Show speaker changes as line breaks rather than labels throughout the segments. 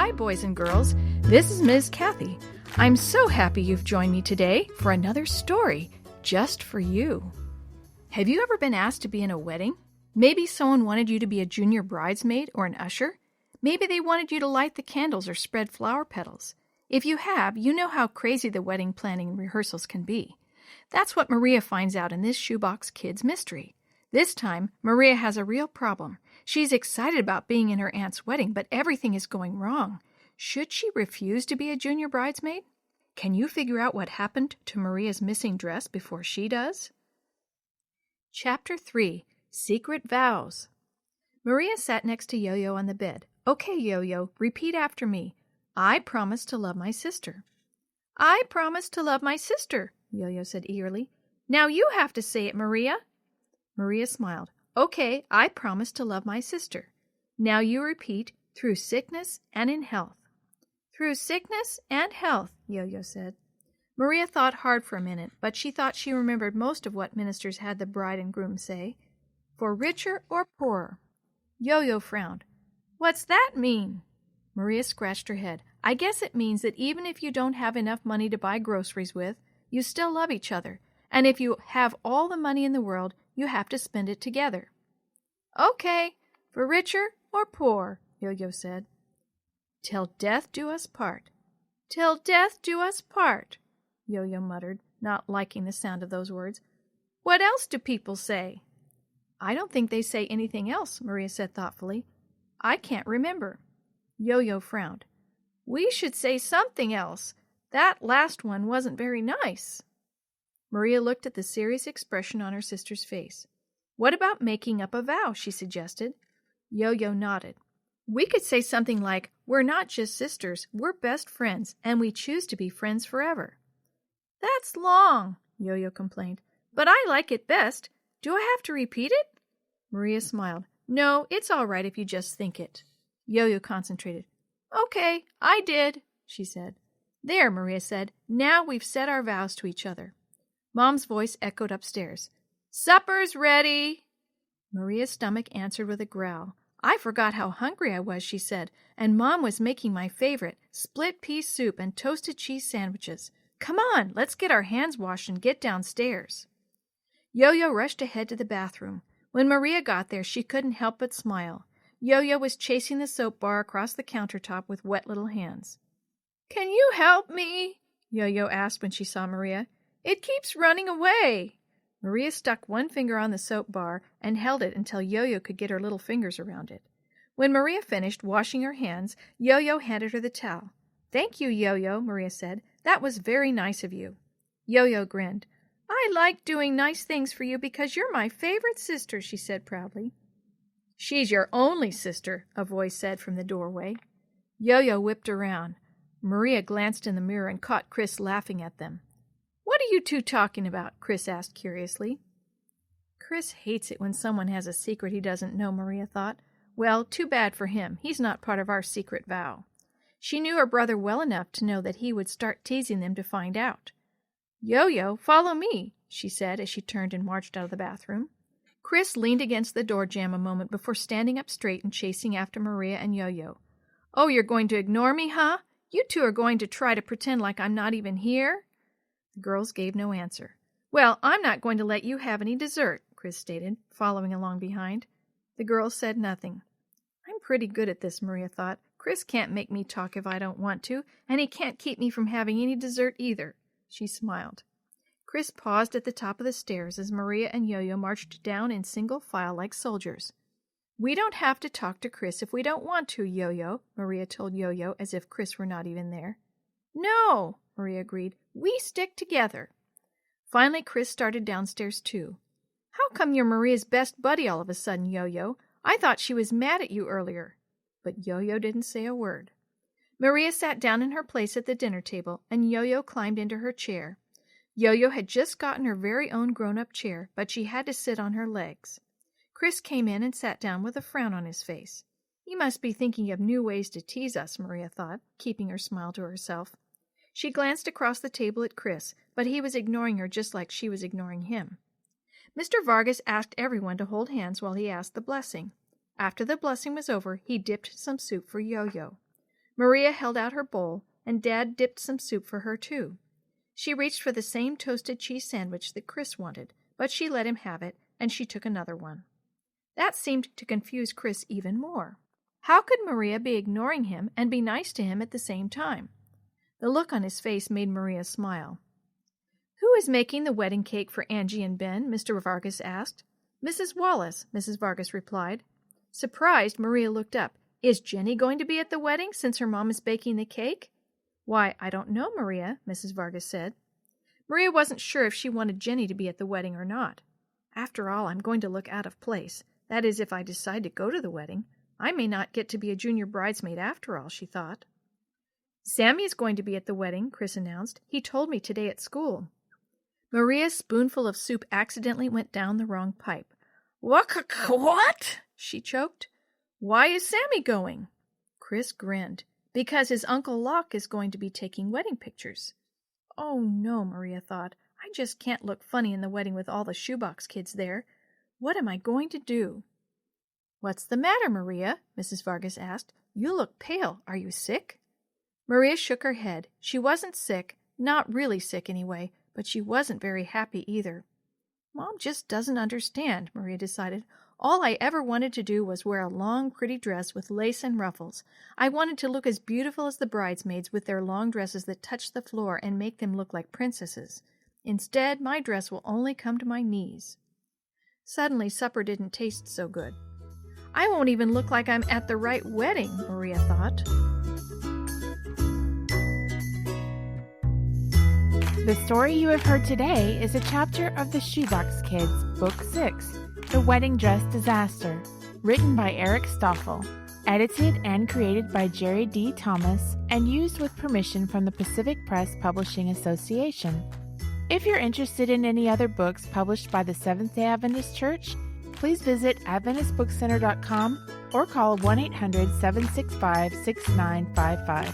Hi, boys and girls. This is Ms. Kathy. I'm so happy you've joined me today for another story just for you. Have you ever been asked to be in a wedding? Maybe someone wanted you to be a junior bridesmaid or an usher. Maybe they wanted you to light the candles or spread flower petals. If you have, you know how crazy the wedding planning and rehearsals can be. That's what Maria finds out in this Shoebox Kids mystery. This time, Maria has a real problem. She's excited about being in her aunt's wedding, but everything is going wrong. Should she refuse to be a junior bridesmaid? Can you figure out what happened to Maria's missing dress before she does? Chapter 3. Secret Vows. Maria sat next to Yo-Yo on the bed. Okay, Yo-Yo, repeat after me. I promise to love my sister. I promise to love my sister, Yo-Yo said eagerly. Now you have to say it, Maria. Maria smiled. Okay, I promise to love my sister. Now you repeat, through sickness and in health. Through sickness and health, Yo-Yo said. Maria thought hard for a minute, but she thought she remembered most of what ministers had the bride and groom say. For richer or poorer. Yo-Yo frowned. What's that mean? Maria scratched her head. I guess it means that even if you don't have enough money to buy groceries with, you still love each other. And if you have all the money in the world, you have to spend it together. Okay, for richer or poor, Yo-Yo said. Till death do us part. Till death do us part, Yo-Yo muttered, not liking the sound of those words. What else do people say? I don't think they say anything else, Maria said thoughtfully. I can't remember. Yo-Yo frowned. We should say something else. That last one wasn't very nice. Maria looked at the serious expression on her sister's face. What about making up a vow, she suggested. Yo-Yo nodded. We could say something like, we're not just sisters, we're best friends, and we choose to be friends forever. That's long, Yo-Yo complained, but I like it best. Do I have to repeat it? Maria smiled. No, it's all right if you just think it. Yo-Yo concentrated. Okay, I did, she said. There, Maria said. Now we've said our vows to each other. Mom's voice echoed upstairs. Supper's ready. Maria's stomach answered with a growl. I forgot how hungry I was, she said, and Mom was making my favorite, split pea soup and toasted cheese sandwiches. Come on, let's get our hands washed and get downstairs. Yo-Yo rushed ahead to the bathroom. When Maria got there, she couldn't help but smile. Yo-Yo was chasing the soap bar across the countertop with wet little hands. Can you help me? Yo-Yo asked when she saw Maria. It keeps running away. Maria stuck one finger on the soap bar and held it until Yo-Yo could get her little fingers around it. When Maria finished washing her hands, Yo-Yo handed her the towel. Thank you, Yo-Yo, Maria said. That was very nice of you. Yo-Yo grinned. I like doing nice things for you because you're my favorite sister, she said proudly. She's your only sister, a voice said from the doorway. Yo-Yo whipped around. Maria glanced in the mirror and caught Chris laughing at them. What are you two talking about? Chris asked curiously. Chris hates it when someone has a secret he doesn't know, Maria thought. Well, too bad for him. He's not part of our secret vow. She knew her brother well enough to know that he would start teasing them to find out. Yo-Yo, follow me, she said as she turned and marched out of the bathroom. Chris leaned against the door jamb a moment before standing up straight and chasing after Maria and Yo-Yo. Oh, you're going to ignore me, huh? You two are going to try to pretend like I'm not even here? The girls gave no answer. Well, I'm not going to let you have any dessert, Chris stated, following along behind. The girls said nothing. I'm pretty good at this, Maria thought. Chris can't make me talk if I don't want to, and he can't keep me from having any dessert either. She smiled. Chris paused at the top of the stairs as Maria and Yo-Yo marched down in single file like soldiers. We don't have to talk to Chris if we don't want to, Yo-Yo, Maria told Yo-Yo as if Chris were not even there. No, Maria agreed. We stick together. Finally, Chris started downstairs too. How come you're Maria's best buddy all of a sudden, Yo-Yo? I thought she was mad at you earlier. But Yo-Yo didn't say a word. Maria sat down in her place at the dinner table, and Yo-Yo climbed into her chair. Yo-Yo had just gotten her very own grown-up chair, but she had to sit on her legs. Chris came in and sat down with a frown on his face. He must be thinking of new ways to tease us, Maria thought, keeping her smile to herself. She glanced across the table at Chris, but he was ignoring her just like she was ignoring him. Mr. Vargas asked everyone to hold hands while he asked the blessing. After the blessing was over, he dipped some soup for Yo-Yo. Maria held out her bowl, and Dad dipped some soup for her, too. She reached for the same toasted cheese sandwich that Chris wanted, but she let him have it, and she took another one. That seemed to confuse Chris even more. How could Maria be ignoring him and be nice to him at the same time? The look on his face made Maria smile. "Who is making the wedding cake for Angie and Ben?" Mr. Vargas asked. "Mrs. Wallace," Mrs. Vargas replied. Surprised, Maria looked up. "Is Jenny going to be at the wedding since her mom is baking the cake?" "Why, I don't know, Maria," Mrs. Vargas said. Maria wasn't sure if she wanted Jenny to be at the wedding or not. "After all, I'm going to look out of place. That is, if I decide to go to the wedding. I may not get to be a junior bridesmaid after all," she thought. "Sammy is going to be at the wedding," Chris announced. "He told me today at school." Maria's spoonful of soup accidentally went down the wrong pipe. What? She choked. "Why is Sammy going?" Chris grinned. "Because his Uncle Locke is going to be taking wedding pictures." "Oh, no," Maria thought. "I just can't look funny in the wedding with all the shoebox kids there. What am I going to do?" "What's the matter, Maria?" Mrs. Vargas asked. "You look pale. Are you sick?" Maria shook her head. She wasn't sick, not really sick anyway, but she wasn't very happy either. "Mom just doesn't understand," Maria decided. "All I ever wanted to do was wear a long, pretty dress with lace and ruffles. I wanted to look as beautiful as the bridesmaids with their long dresses that touch the floor and make them look like princesses. Instead, my dress will only come to my knees." Suddenly, supper didn't taste so good. "I won't even look like I'm at the right wedding," Maria thought.
The story you have heard today is a chapter of the Shoebox Kids, Book 6, The Wedding Dress Disaster, written by Eric Stoffel, edited and created by Jerry D. Thomas, and used with permission from the Pacific Press Publishing Association. If you're interested in any other books published by the Seventh-day Adventist Church, please visit AdventistBookCenter.com or call 1-800-765-6955.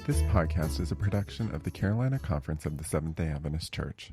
This podcast is a production of the Carolina Conference of the Seventh-day Adventist Church.